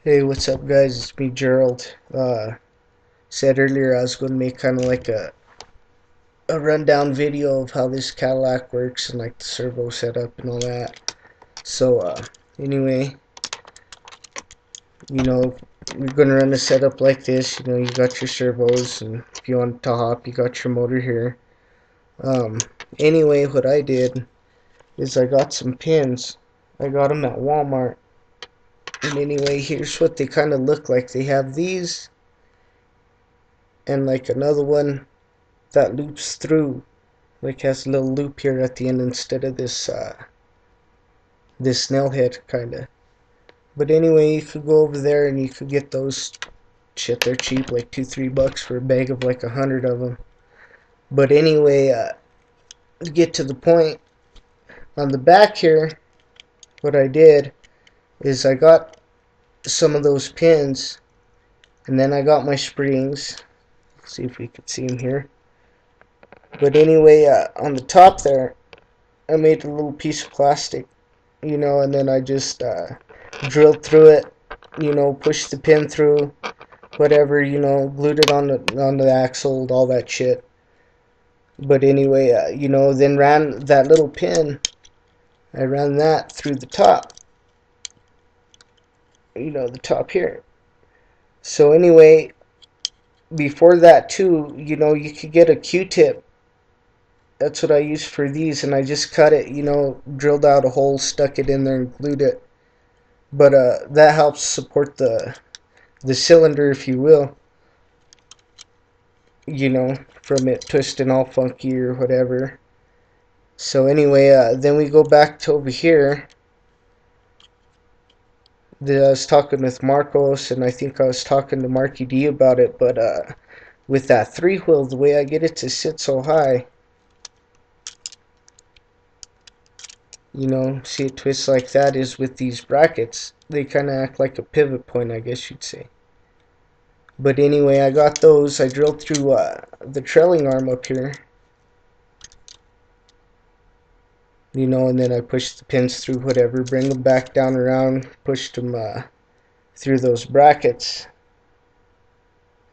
Hey, what's up, guys? It's me, Gerald. Said earlier I was going to make kind of like a rundown video of how this Cadillac works and like the servo setup and all that. So, anyway, you know, we're going to run a setup like this. You got your servos, and if you want to hop, you got your motor here. Anyway, what I did is I got some pins. I got them at Walmart. And anyway, here's what they kind of look like. They have these and like another one that loops through, like has a little loop here at the end instead of this snail head kinda. But anyway, you could go over there and you could get those. Shit, they're cheap, like $2-3 for a bag of like 100 of them. But anyway, to get to the point, on the back here, what I did is I got some of those pins, and then I got my springs. Let's see if we can see them here. But anyway, on the top there, I made a little piece of plastic, and then I just drilled through it, pushed the pin through, whatever, glued it on the axle, all that shit. But anyway, then ran that little pin, I ran that through the top, the top here. So anyway, before that too, you could get a Q-tip. That's what I used for these, and I just cut it, drilled out a hole, stuck it in there, and glued it. But that helps support the cylinder, if you will, from it twisting all funky or whatever. So anyway, then we go back to over here. I was talking with Marcos, and I think I was talking to Marky D about it, but with that 3-wheel, the way I get it to sit so high, see it twist like that, is with these brackets. They kind of act like a pivot point, I guess you'd say. But anyway, I got those. I drilled through the trailing arm up here, and then I pushed the pins through, whatever, bring them back down around, pushed them through those brackets,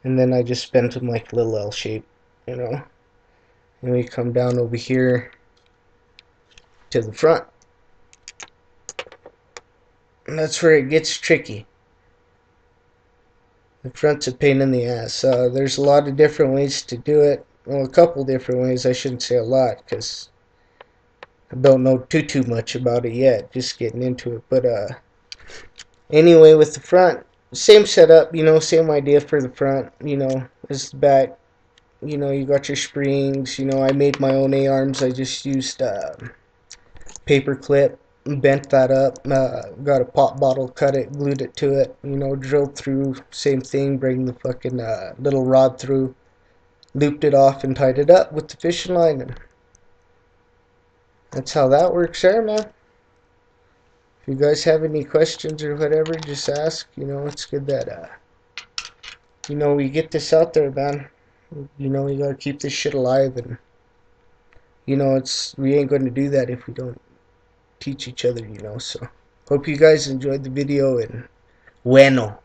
and then I just bent them like a little L shape, and we come down over here to the front. And that's where it gets tricky. The front's a pain in the ass. There's a lot of different ways to do it. Well, a couple different ways. I shouldn't say a lot, because I don't know too much about it yet. Just getting into it. But anyway, with the front, same setup. Same idea for the front. As the back. You got your springs. I made my own A-arms. I just used paper clip, bent that up, got a pop bottle, cut it, glued it to it, drilled through, same thing, bring the fucking little rod through, looped it off and tied it up with the fishing line, and that's how that works there, man. If you guys have any questions or whatever, just ask. It's good that we get this out there, man. We gotta keep this shit alive, and we ain't going to do that if we don't teach each other, so hope you guys enjoyed the video, and bueno.